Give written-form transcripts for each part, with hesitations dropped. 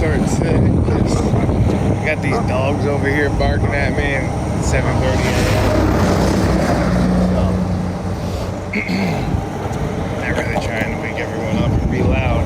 start sitting. Got these dogs over here barking at me at 7:30 a.m. Not really trying to wake everyone up and be loud.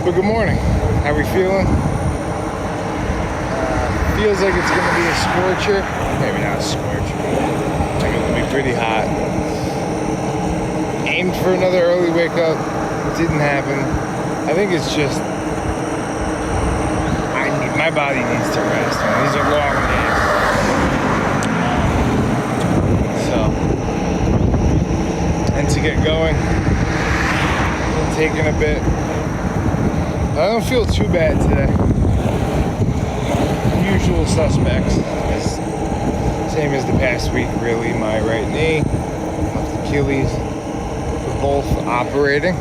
But good morning. How we feeling? Feels like it's going to be a scorcher. Maybe not a scorcher. It's like it's going to be pretty hot. Aimed for another early wake up. Didn't happen. I think it's just my body needs to rest, man. These are long days. So, and to get going, been taking a bit. I don't feel too bad today. Usual suspects, same as the past week, really. My right knee, left Achilles, we're both operating.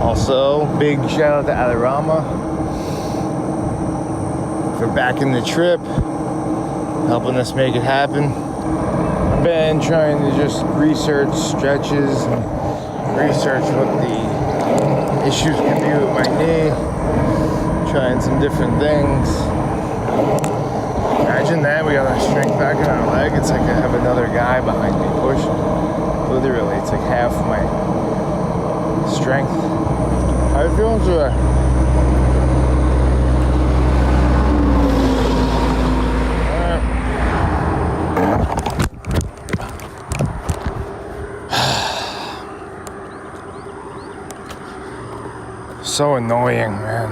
Also, big shout out to Adorama for backing the trip, helping us make it happen. I've been trying to just research stretches and research what the issues can be with my knee, trying some different things. Imagine that, we got our strength back in our leg. It's like I have another guy behind me pushing. Literally, it's like half my strength. How are you feeling today? So annoying, man.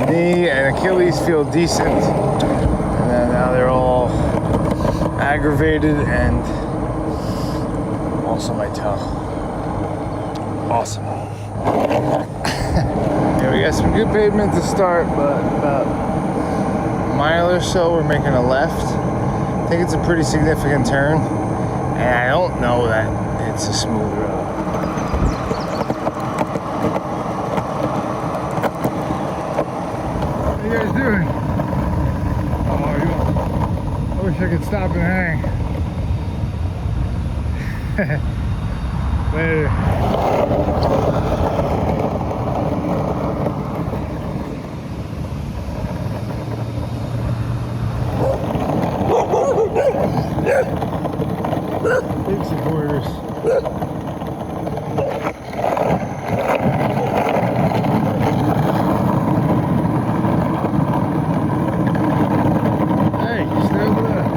Knee and Achilles feel decent, and then now they're all aggravated, and also my toe. Awesome. Yeah, we got some good pavement to start, but about a mile or so we're making a left. I think it's a pretty significant turn, and I don't know that it's a smooth road. What are you guys doing? Oh, I wish I could stop and hang. Later. Big supporters. Hey, stay over there.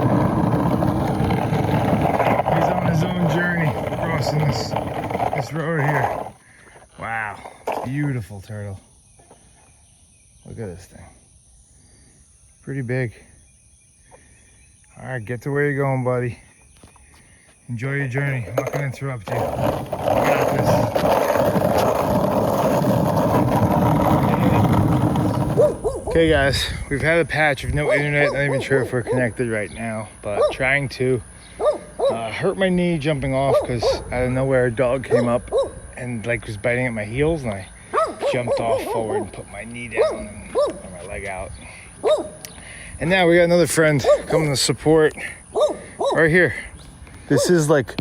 He's on his own journey crossing this road here. Wow, beautiful turtle. Look at this thing. Pretty big. All right, get to where you're going, buddy. Enjoy your journey. I'm not going to interrupt you. I got this. Okay, guys, we've had a patch of no internet. Not even sure if we're connected right now, but trying to. Hurt my knee jumping off because out of nowhere a dog came up and like was biting at my heels, and I jumped off forward and put my knee down and put my leg out. And now we got another friend coming to support right here. This is like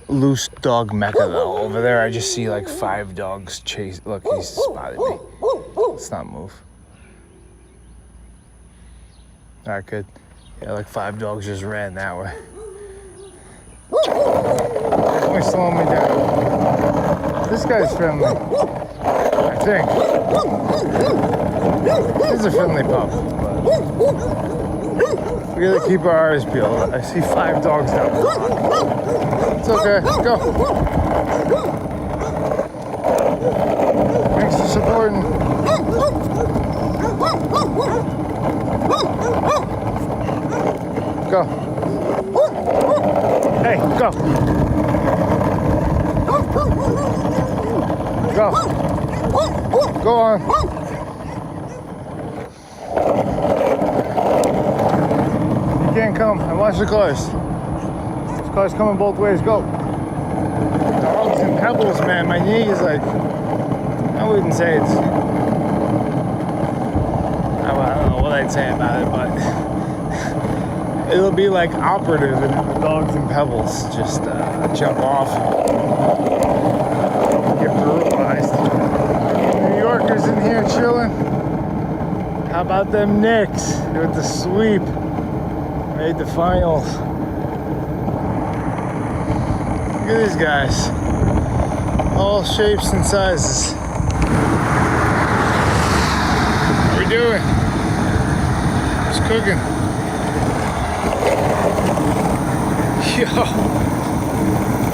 loose dog mecca though. Over there I just see like 5 dogs chase. Look, he's spotted me. Let's not move. All right, good. Yeah, like 5 dogs just ran that way. Only slowing me down. This guy's friendly, I think. He's a friendly pup, but we gotta keep our eyes peeled. I see 5 dogs down there. It's okay, let's go. Thanks for supporting. Go. Hey, go. Go. Go on. You can't come. I watch the cars. This car's coming both ways. Go. Dogs and pebbles, man. My knee is like, I wouldn't say it's, I don't know what I'd say about it, but it'll be like operative in the dogs and pebbles. Just jump off. chilling. How about them Knicks with the sweep? Made the finals. Look at these guys. All shapes and sizes. What are we doing? Just cooking. Yo.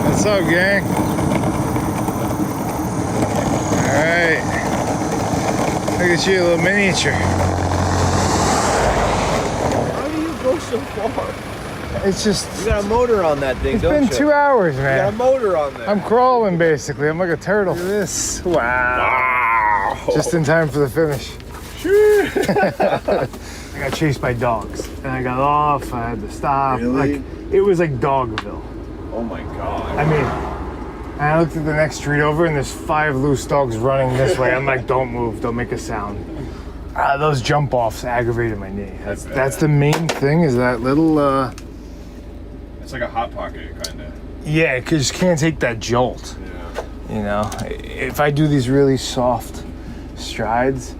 What's up, gang? Alright. Look at you, a little miniature. How do you go so far? It's just... You got a motor on that thing, don't you? It's been 2 hours, man. You got a motor on there. I'm crawling, basically. I'm like a turtle. Look at this. Wow. Just in time for the finish. I got chased by dogs. And I got off. I had to stop. Really? Like, it was like Dogville. Oh my God. I mean, and I looked at the next street over and there's 5 loose dogs running this way. I'm like, don't move, don't make a sound. Those jump offs aggravated my knee. That's the main thing, is that little, It's like a hot pocket, kind of. yeah, cause you can't take that jolt. Yeah. You know, if I do these really soft strides,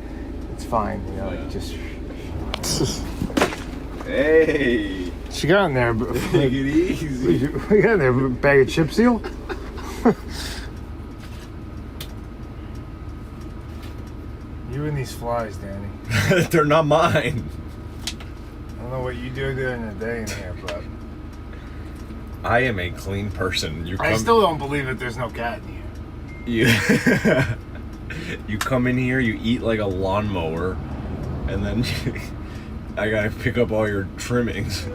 it's fine. You know, like just. Hey. She got in there. But, Take it easy. we got in there, a bag of chip seal. You and these flies, Danny. They're not mine. I don't know what you do during the day in here, but I am a clean person. I still don't believe that there's no cat in here. You come in here, you eat like a lawnmower, and then I gotta pick up all your trimmings.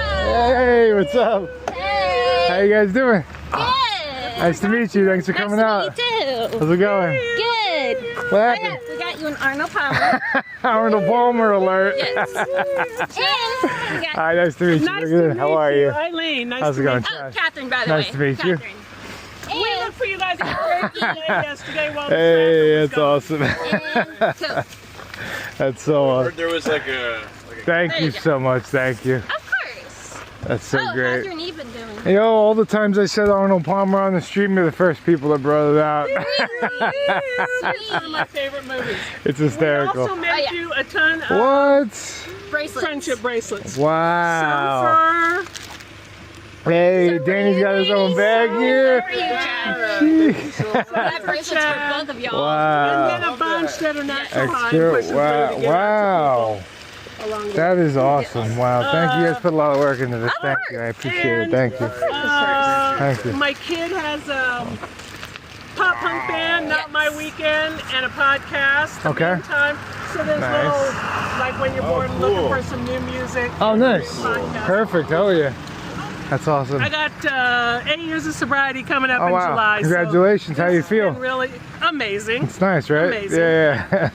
Hey, what's up? Hey. How you guys doing? Good. Nice to meet you. Thanks for coming out. Nice to meet you too. How's it going? Good. What happened? We got you an Arnold Palmer. Arnold Palmer alert. Yes. And we got Hi, nice to meet you. Nice Look to at meet it. How are you? Eileen, nice How's to it going? meet oh, Catherine, by the way. Nice to meet you. Catherine. you. We looked for you guys at Turkey yesterday while the Hey, traffic was that's going. awesome. And Coke. That's so awesome. There was like a Thank There you you go. so much. Thank you. Of course. That's so How's great. your knee been doing? You know, all the times I said Arnold Palmer on the street, you're the first people that brought it out. It's one of my favorite movies. It's We hysterical. also made Oh, yeah. you a ton of What? Bracelets. friendship bracelets. Wow. Some for Hey, Danny's got his own bag here. For you, Chad. Jeez. That bracelet's for both of y'all. Wow. and a bunch that are natural high. Extra. Wow. Along the That is awesome. Wow. Thank you. You guys put a lot of work into this. Thank you. I appreciate it. Thank you. Thank you. My kid has a pop punk band, Not My Weekend, and a podcast. Okay. Meantime. So there's Nice. little, like when you're born looking for some new music. Oh, nice. Podcast. Perfect. Oh, yeah. That's awesome. I got 8 years of sobriety coming up Oh, in wow. July. Congratulations. So How you it's feel? been really amazing. It's nice, right? Amazing. Yeah.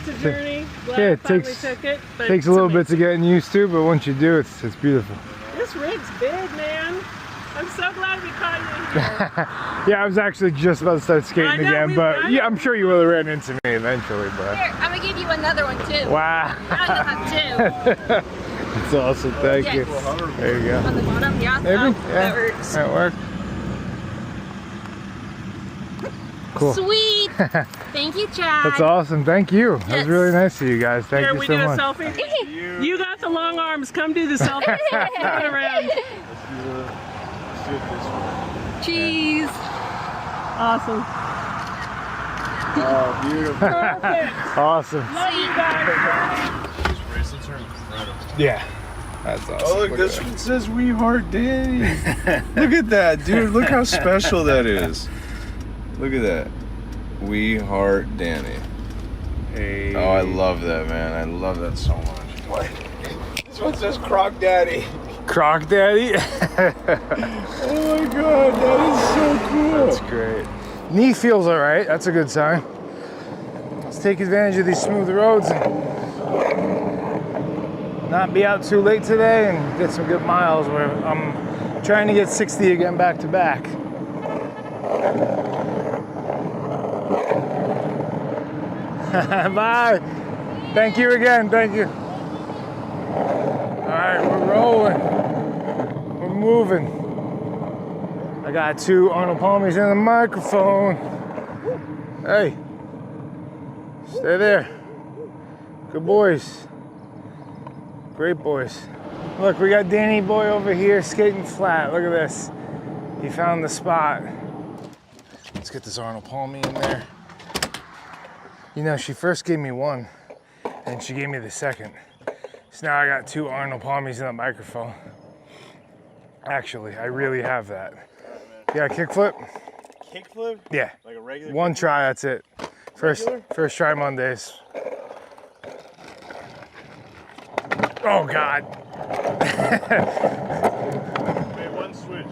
It's a journey. Glad Yeah, I it finally takes- took it. But Takes a it's little bit to amazing. get used to, but once you do, it's beautiful. This rig's big, man. I'm so glad we caught you here. Yeah, I was actually just about to start skating I know, again, I but know. yeah, I'm sure you will have ran into me eventually, but Here, I'm gonna give you another one too. wow. I have two. That's awesome. Thank you. Yes. There you go. On the bottom, yeah. Maybe? Oh, Yeah. that works. That worked. Cool. Sweet. Thank you, Chad. That's awesome. Thank you. That was Yes. really nice of you guys. Thank Here, you we so do a much. selfie. You got the long arms. Come do the selfie. Turn around. Cheese. Awesome. Oh, beautiful. Perfect. Awesome. Love you guys. These bracelets are incredible. Yeah. That's awesome. Oh, look, this one says "We Heart Danny." Look at that, dude. Look how special that is. Look at that. We Heart Danny. Hey. Oh, I love that, man. I love that so much. What? This one says Croc Daddy. Croc Daddy. Oh my god, that is so cool. That's great. Knee feels all right. That's a good sign. Let's take advantage of these smooth roads and not be out too late today and get some good miles. Where I'm trying to get 60 again back to back. Bye. Thank you again. Thank you. All right, we're rolling. We're moving. I got 2 Arnold Palmers in the microphone. Hey. Stay there. Good boys. Great boys. Look, we got Danny boy over here skating flat. Look at this. He found the spot. Let's get this Arnold Palmy in there. You know, she first gave me one, and she gave me the second. So now I got 2 Arnold Palmies in the microphone. Actually, I really have that. Yeah, kickflip? Kickflip? Yeah. Like a regular? One try, that's it. First try Mondays. Oh God. Wait, one switch.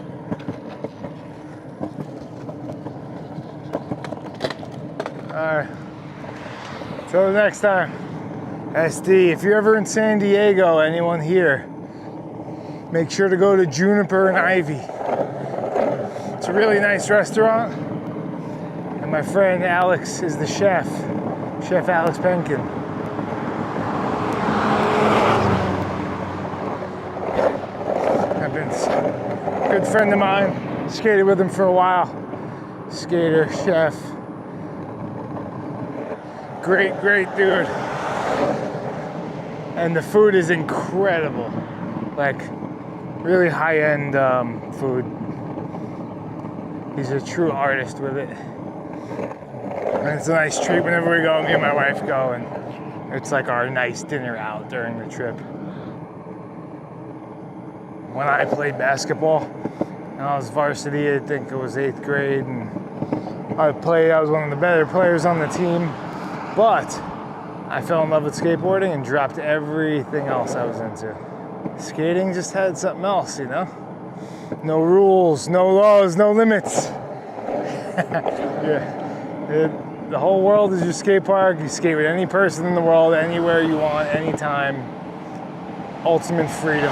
All right. Till the next time. SD, if you're ever in San Diego, anyone here, make sure to go to Juniper and Ivy. It's a really nice restaurant. And my friend Alex is the chef. Chef Alex Penkin. I've been a good friend of mine. Skated with him for a while. Skater, chef. Great, great dude. And the food is incredible. Like, really high-end food. He's a true artist with it. And it's a nice treat whenever we go, me and my wife go, and it's like our nice dinner out during the trip. When I played basketball, and I was varsity, I think it was 8th grade, and I was one of the better players on the team, but I fell in love with skateboarding and dropped everything else I was into. Skating just had something else, you know? No rules, no laws, no limits. The whole world is your skate park. You skate with any person in the world, anywhere you want, anytime. Ultimate freedom,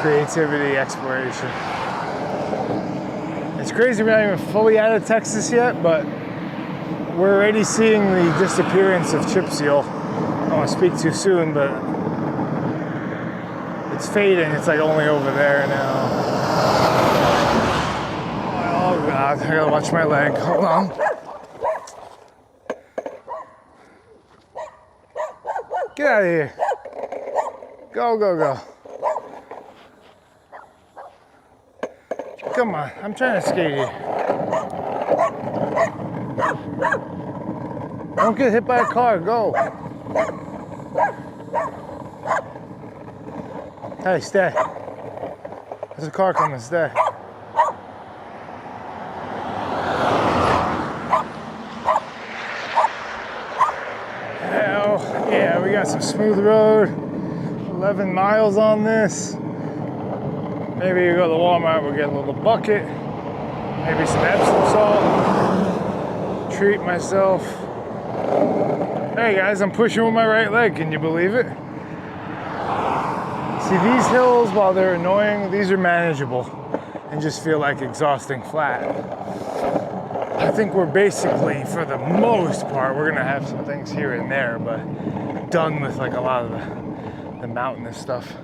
creativity, exploration. It's crazy we're not even fully out of Texas yet, but we're already seeing the disappearance of chip seal. I don't want to speak too soon, but it's fading. It's like only over there now. Oh God, I gotta watch my leg. Hold on. Get out of here. Go, go, go. Come on, I'm trying to skate here. Don't get hit by a car, go. Hey, stay. There's a car coming, stay. Hell, yeah, we got some smooth road. 11 miles on this. Maybe you go to Walmart, we'll get a little bucket. Maybe some Epsom salt. Treat myself. Hey guys, I'm pushing with my right leg, can you believe it? See, these hills, while they're annoying, these are manageable and just feel like exhausting flat. I think we're basically, for the most part, we're gonna have some things here and there, but done with like a lot of the mountainous stuff.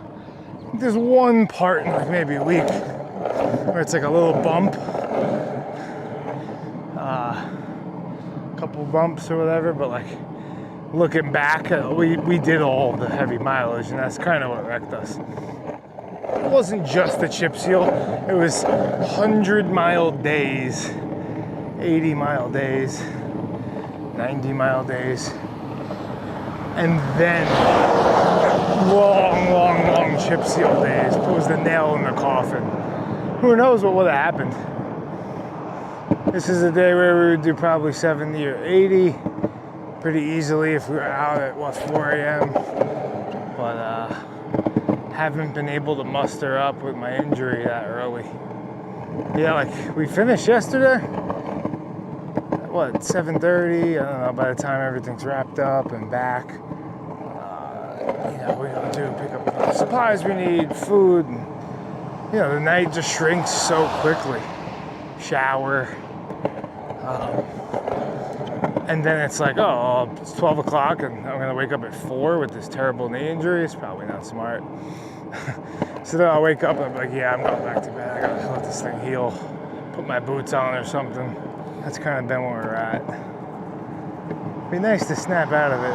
There's one part in like maybe a week where it's like a little bump, couple bumps or whatever, but like looking back, we did all the heavy mileage, and that's kind of what wrecked us. It wasn't just the chip seal, it was 100-mile days, 80-mile days, 90-mile days, and then long chip seal days. It was the nail in the coffin. Who knows what would have happened? This is a day where we would do probably 70 or 80 pretty easily if we were out at, 4 a.m. But haven't been able to muster up with my injury that early. Yeah, like we finished yesterday. What, 7:30? I don't know, by the time everything's wrapped up and back. We're gonna pick up the supplies we need, food, and the night just shrinks so quickly. Shower, and then it's like, oh, it's 12 o'clock and I'm gonna wake up at 4 with this terrible knee injury. It's probably not smart. So then I'll wake up and I'm like, yeah, I'm going back to bed. I gotta let this thing heal, put my boots on or something. That's kind of been where we're at. Be nice to snap out of it,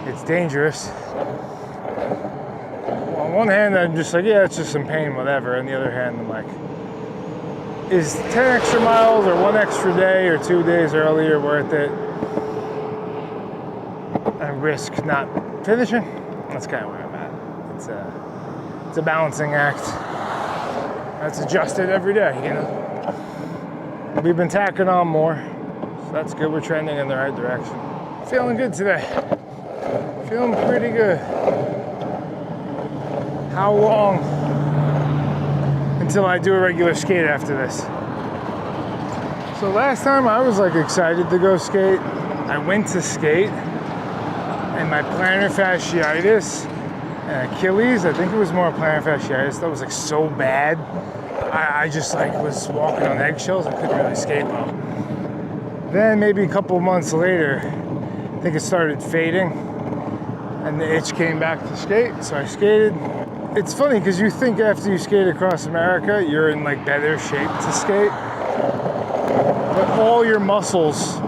but it's dangerous. On one hand, I'm just like, yeah, it's just some pain, whatever. On the other hand, I'm like, is 10 extra miles or 1 extra day or 2 days earlier worth it? And risk not finishing? That's kind of where I'm at. It's a balancing act. That's adjusted every day, you know. We've been tacking on more, so that's good. We're trending in the right direction. Feeling good today. Feeling pretty good. How long until I do a regular skate after this? So last time I was like excited to go skate. I went to skate and my plantar fasciitis and Achilles, I think it was more plantar fasciitis, that was like so bad. I just like was walking on eggshells. I couldn't really skate well. Then maybe a couple months later, I think it started fading and the itch came back to skate, so I skated. It's funny because you think after you skate across America, you're in like better shape to skate, but all your muscles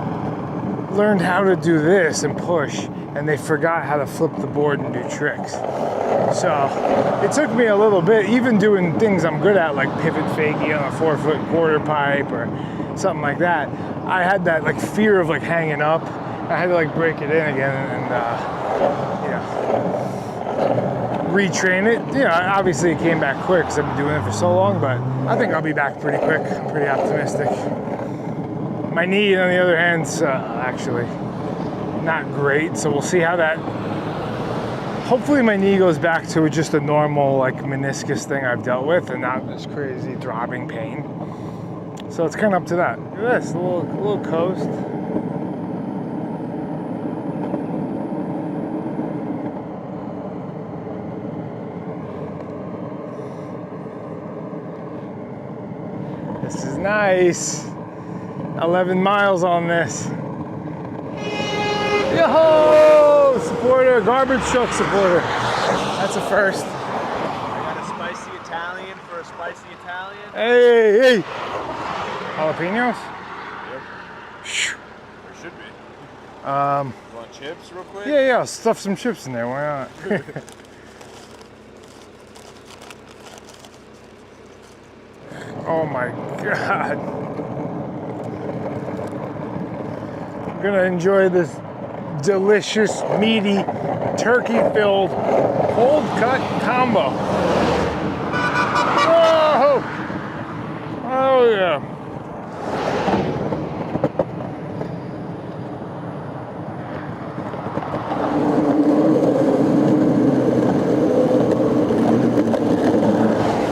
learned how to do this and push, and they forgot how to flip the board and do tricks. So it took me a little bit, even doing things I'm good at, like pivot fakie on a 4-foot quarter pipe or something like that. I had that like fear of like hanging up. I had to like break it in again and retrain it. You know, obviously it came back quick because I've been doing it for so long, but I think I'll be back pretty quick. I'm pretty optimistic. My knee, on the other hand, is actually not great, so we'll see how that. Hopefully my knee goes back to just a normal like meniscus thing I've dealt with and not this crazy throbbing pain. So it's kind of up to that. Look at this, a little coast. This is nice. 11 miles on this. Yo-ho! Supporter, garbage truck supporter. That's a first. I got a spicy Italian for a spicy Italian. Hey! Jalapenos? Yep. Shoo. There should be. You want chips real quick? Yeah, I'll stuff some chips in there. Why not? Oh my God. I'm gonna enjoy this delicious, meaty, turkey-filled, cold-cut combo. Oh! Oh yeah.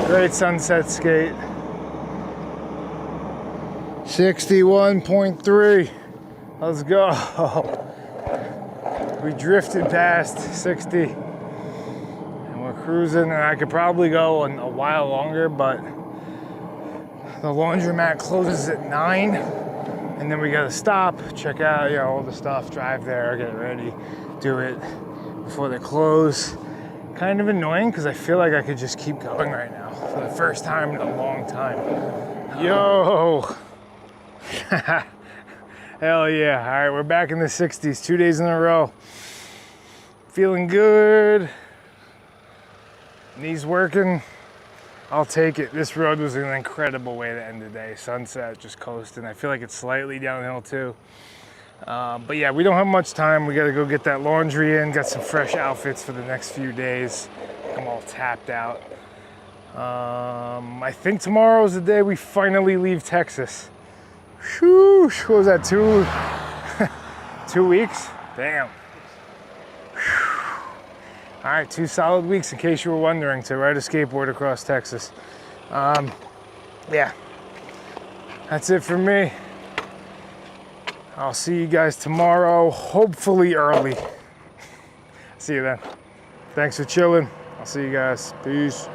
Great sunset skate. 61.3. Let's go. We drifted past 60 and we're cruising, and I could probably go a while longer, but the laundromat closes at 9 and then we gotta stop, check out, you know, all the stuff, drive there, get ready, do it before they close. Kind of annoying because I feel like I could just keep going right now for the first time in a long time. Yo! Hell yeah. All right, we're back in the 60s, 2 days in a row. Feeling good. Knees working. I'll take it. This road was an incredible way to end the day. Sunset, just coasting. I feel like it's slightly downhill too. But yeah, we don't have much time. We gotta go get that laundry in, got some fresh outfits for the next few days. I'm all tapped out. I think tomorrow is the day we finally leave Texas. Whew, what was that, 2 weeks? Damn. Whew. All right, 2 solid weeks in case you were wondering, to ride a skateboard across Texas. Yeah, that's it for me. I'll see you guys tomorrow, hopefully early. See you then. Thanks for chilling. I'll see you guys. Peace.